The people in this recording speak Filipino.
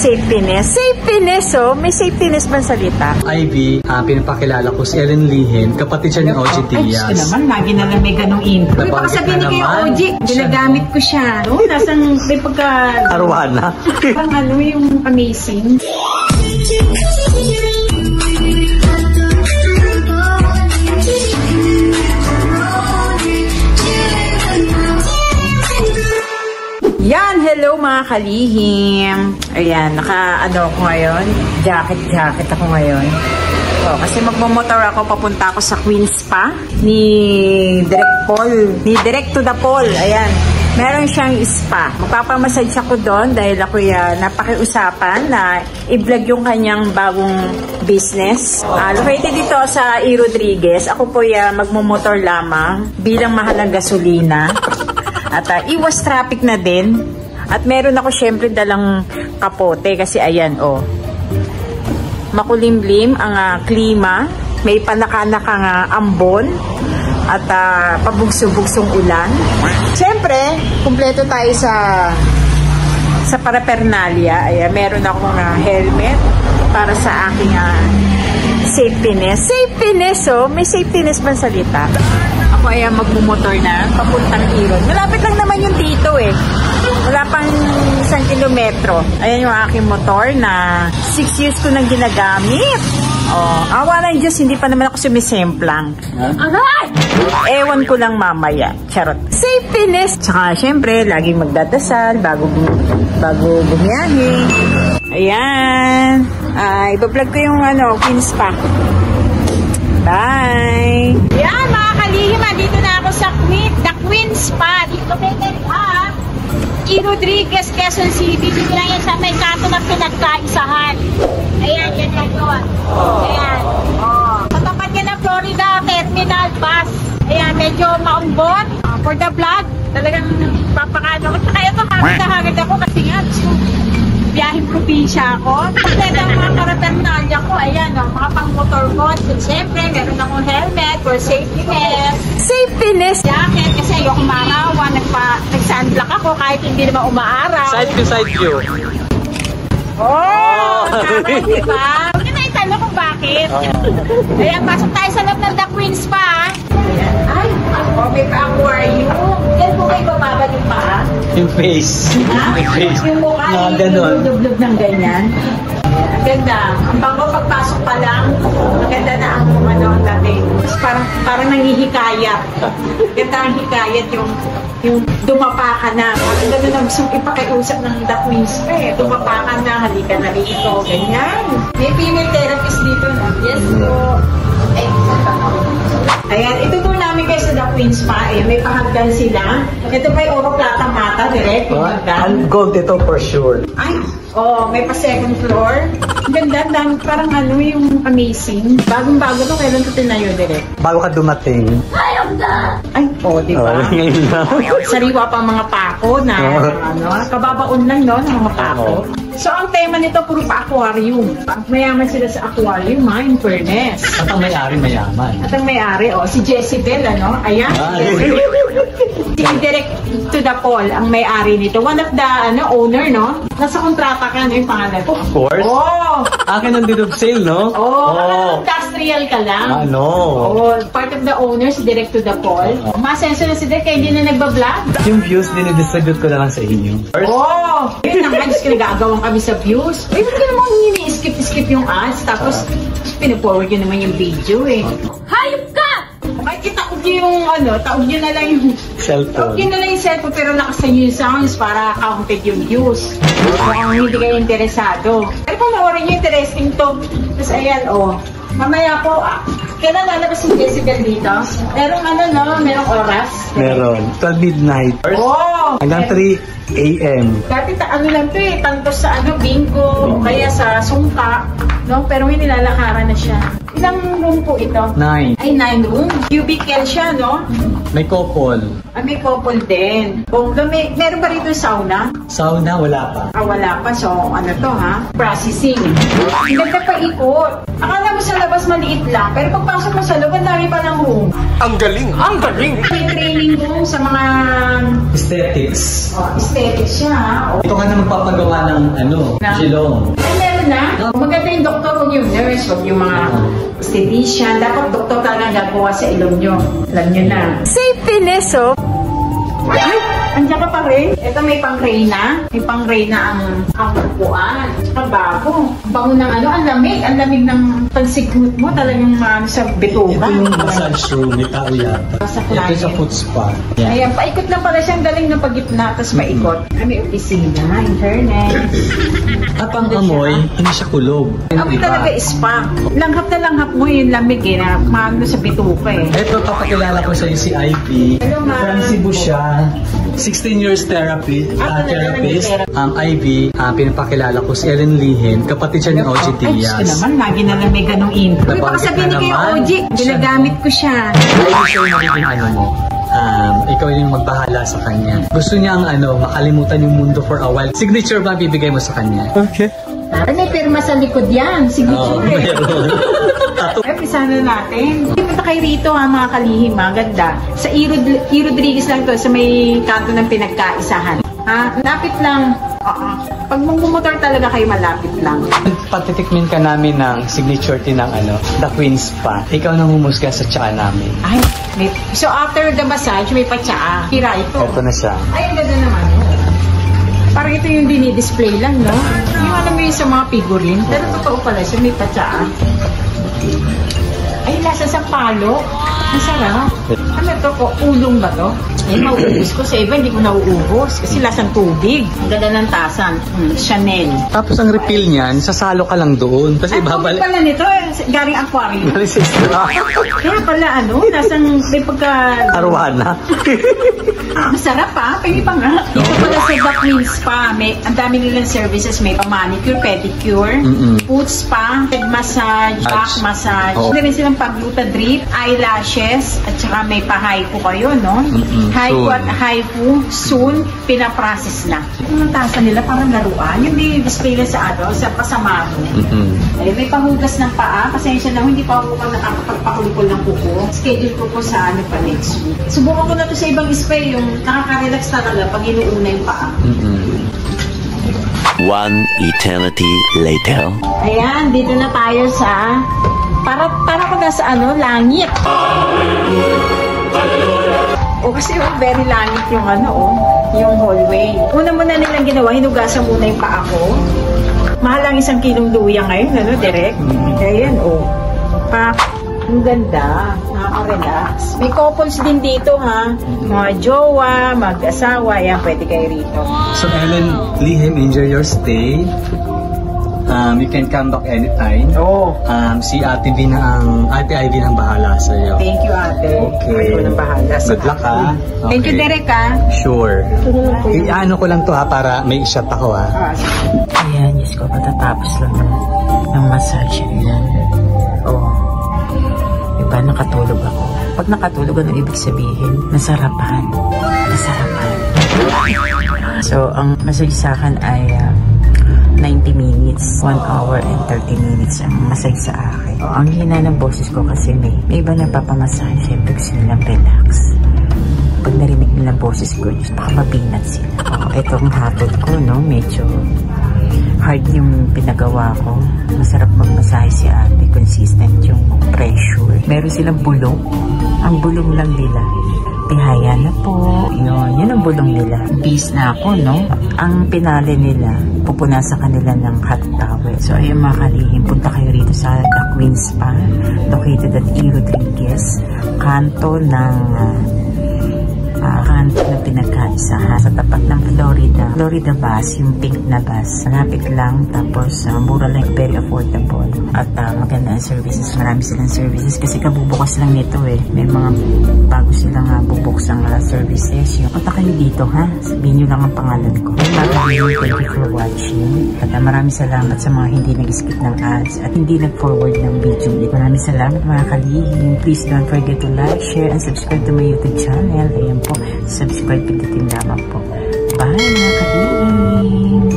safetyness. Safetyness, oh. May safetyness bang salita? Ivy, pinapakilala ko si Ellen Lihin, kapatid siya ni OG Diaz. Ay, naman, lagi na lang may ganong intro. Uy, baka sabihin ni kayo, OG, ginagamit ko siya. No? Nasang may pagka... Arwana. Parang ano yung amazing. Yan, hello mga kalihim. Ayan, naka-ano ako ngayon. Jacket ako ngayon. So, kasi magmamotor ako, papunta ako sa Queen Spa ni Direct Paul. Ni Direct to the Paul. Ayan, meron siyang spa. Magpapamassage ako doon dahil ako napakiusapan na i-vlog yung kanyang bagong business. Located dito sa E. Rodriguez. Ako po magmamotor lamang bilang mahal ng gasolina. At iwas traffic na din. At meron ako syempre dalang kapote kasi ayan, oh. Makulimlim ang klima. May panakanakang ambon. At pabugso-bugsong ulan. Syempre, kumpleto tayo sa parapernalia. Ayan, meron akong helmet para sa aking safetyness. Safetyness, oh. May safetyness bang salita? Ako ay magmumotor na papuntang Irod. Malapit lang naman yung dito eh. Wala pang 1 kilometro. Ayan yung aking motor na 6 years ko nang ginagamit. Oh, awa ng Diyos, hindi pa naman ako sumisemplang. Aray! Ewan ko lang mamaya. Charot. Safetyness. Tsaka syempre, laging magdadasal bago bumiyahe. Ayan. Iba-vlog ko yung Queen Spa. Bye! Yan mga kalihim, dito na ako sa The Queen Spa. Dito located E. Rodriguez, Quezon City. Dito lang yan sa may kanto ng pinagkaisahan. Ayan, yan lang yun. Ayan. Sa tapat yan ng Florida Terminal Bus. Ayan, medyo maumbon. For the vlog, talagang papakano ko. Kaya ito, hagad ako kasi nga biyahing probinsya ako. Kasi ang mga parapernalia ko, ayan, mga pang-motor ko. So, siyempre, meron akong helmet for safetyness. Safetyness? Jacket, kasi ayoko marawan. Nag-sunblock ako kahit hindi naman umaaraw. Side view. Oh! Tama, diba? Huwag na itanong kung bakit. Ayan, pasok tayo sa loob ng The Queen Spa. Ayan. Ay, may pa-aquarium. Yan po kayo bababad yung paa? Yung face. Yung face. Yung mukha, yung dublog ng ganyan. Ang ganda. Ang bango pagpasok pa lang. Ang ganda na ang dating. Parang nanghihikayat. Ganda ang hikayat yung dumapa ka na. Parang ganda na gusto ipakiusap ng The Queen Spa eh. Dumapa ka na, halika na rito. Ganyan. May female therapist dito na. Yes po. Ayan, ito po namin kayo sa The Queen Spa. Ayan, may pahagdan sila. Ito pa yung Oro Plata Mata, direct. Ang gold ito for sure. Ay, may pa second floor. Ang ganda, parang yung amazing. Bagong-bago to, kailan ito tinayo, direct? Bago ka dumating. Ay, diba? Sariwa pa mga pako na, kababaon lang, no, ng mga pako. So, ang tema nito, puro pa-aquarium. Mayaman sila sa aquarium, in fairness. At ang may-ari mayaman. At ang may-ari, si Jezebel, Ayan. Si Direct to the Paul, ang may-ari nito. One of the, owner, no? Nasa kontrata ka, yung pangalan. Of course. Akin ang deed of sale, no? Industrial ka lang. Part of the owner, si Direct to the Paul. Masenso na si Direct, kaya hindi na nagbablog. Yung views, dinidistribute ko na lang sa inyo. Yun ang ads, nagagawang kami sa views. Hindi ka naman skip yung ads, tapos pinaforward yun naman yung video eh. Hayop ka! Ay, taog nyo na lang yung cellphone. Pero nakasan yung sounds para counted yung views. Kung hindi kayo interesado. Pero panoorin nyo, interesting to. Tapos ayan, mamaya po, kailan lalabas si Jezebel dito? Merong oras? Meron. 12 midnight. Hanggang 3 a.m. Dati lang to tantos sa bingo, kaya sa sungka. No? Pero may nilalakaran na siya. Ilang room po ito? 9. Ay, 9 room. Cubicle siya, no? May couple. May couple din. Meron ba rito sauna? Sauna, wala pa. Wala pa. So, ano to, ha? Processing. Ganda pa ikot. Akala mo sa labas maliit lang, pero pagpasok mo sa loob, ang dami pa ng room. Ang galing! Ang galing! May training room sa mga Aesthetics. aesthetics siya, ha? Ito ka na magpapagawa ng silong. Ay, meron na. Maganda yung doktor, huwag yung nurse, huwag yung mga esthetician. Dapat doktor talaga gagawa sa ilong nyo. Alam nyo na. Safetyness, oh. Ay, andiyan ka pa rin. Ito may pang-reyna. May pang-reyna ang upuan. Tsaka bago. Bango ng ang lamig. Ang lamig ng pagsikmut mo. Talagang sa bituka. Ito yung massage room ni Tao yata. Ito sa foot spa. Yeah. Ayan, paikot lang pala siya. Ang galing ng pagitna. Tapos paikot. May opisina, internet. At ang amoy, hindi siya kulog. Amoy talaga spa. Langhap na langhap mo yung lamig na maano sa bituka eh. Ito, papakilala ko sa iyo si Ivy. Hello, ma'am. From Cebu siya. 16 years therapist. Ang Ivy, pinapakilala ko si Ellen Lihin. Kapatid siya ni OG Diaz. Ay, naman. Lagi na lang may ganong intro. Uy, baka sabihin ni kayo OG. Ginagamit ko siya. Ivy siya yung magiging mo. Ikaw yung magbahala sa kanya. Gusto niya makalimutan yung mundo for a while. Signature ba bibigay mo sa kanya? Okay. May pirma sa likod yan. Signature. Meron. Ay, pisa na natin. Punta kayo rito mga kalihim, ganda. Sa E. Rodriguez lang to, sa may kanto ng pinagkaisahan. Lapit lang. Pag motor talaga kayo, malapit lang. Patitikmin ka namin ng signature ng The Queen's Spa. Ikaw nang humusga sa tsaa namin. Ay, so after the massage, may patsaa. Hira ito. Ito na siya. Ay, ang ganda naman. Parang ito yung dinidisplay lang, no? Yung alam mo yung sa mga figurine. Pero totoo pala siya, may patsaa. Ay, lasa sa palo. Ang sarap. Ano to po? Ulong ba to? Ay, mauubos ko. Sa iba, hindi ko nauubos. Kasi lasang tubig. Ang ganda ng tasan. Chanel. Tapos ang refill niyan, sasalo ka lang doon. Tapos ibabalik. Ang pala nito, galing aquarium. Kaya pala, lasang may pagka... Arwana. Masarap pwede pa nga. Ito pala sa The Queen's Spa. Ang dami nilang services. May manicure, pedicure, foot spa, head massage, back massage. Hindi rin silang pagluta drip, eyelashes, at saka may pa-haiku kayo, no? Haiku at haiku, soon, pinaprocess na. Yung tasan nila parang laruan. Yung display na sa sa pasamado. Ay, may pahugas ng paa. Pasensya na, hindi pa ako nakakapagpakulikol ng kuko. Schedule ko po sa pa next week. Subukan ko na to sa ibang spa, yung nakaka-relax talaga pag inuuna yung paa. One eternity later. Ayan, dito na tayo sa... Para ko nasa langit. Kasi very langit yung yung hallway. Una muna nilang ginawa, hinugasan muna yung paa ko. Mahal lang 1 kilong luya ngayon, direct. Ayan, ang ganda. Nakaka-relax. May couples din dito, mga jowa, mag-asawa, yan, pwede kayo rito. So, Ellen Lihin, enjoy your stay. You can come back anytime. Si Ate Ivy nang bahala sa iyo. Thank you, Ate. Okay. Ako nang bahala sa Good luck, ha? Okay. Thank you, Derek, Sure. Iano ko lang to, para may shot ako, Ayan, Diyos ko, patatapos lang ng massage. Ayan. Diba, nakatulog ako. Pag nakatulog, ano ibig sabihin? Nasarapan. So, ang massage sa akin ay 90 minutes, 1 hour and 30 minutes ang massage sa akin. Ang hina ng boses ko kasi may iba na papamassage, siyempre gusto nilang relax. Pag narinig nilang boses ko, baka mapinat sila. Itong hatod ko, medyo hard yung pinagawa ko. Masarap magmasahe si ate, consistent yung pressure. Meron silang bulong. Ang bulong lang nila, tihaya na po. Yun ang bulong nila. Bis na ako, Ang pinali nila, pupuna sa kanila ng hot towel. So, ayun mga kalihim, punta kayo rito sa The Queen's Spa, located at E. Rodriguez, kanto ng hunt na pinagkaisa sa tapat ng Florida bus, yung pink na bus. Malapit lang, tapos mura lang, very affordable. At maganda ang services. Marami silang services kasi kabubukas lang nito eh. May mga bago silang bubuksang services. Yung punta kayo dito ha, sabihin nyo lang ang pangalan ko. Thank you for watching. At maraming salamat sa mga hindi nag-skip ng ads at hindi nag-forward ng video ito. Maraming salamat mga kalihim. Please don't forget to like, share, and subscribe to my YouTube channel. Ayan po, subscribe, pindutin lamang po. Bye mga kalihim!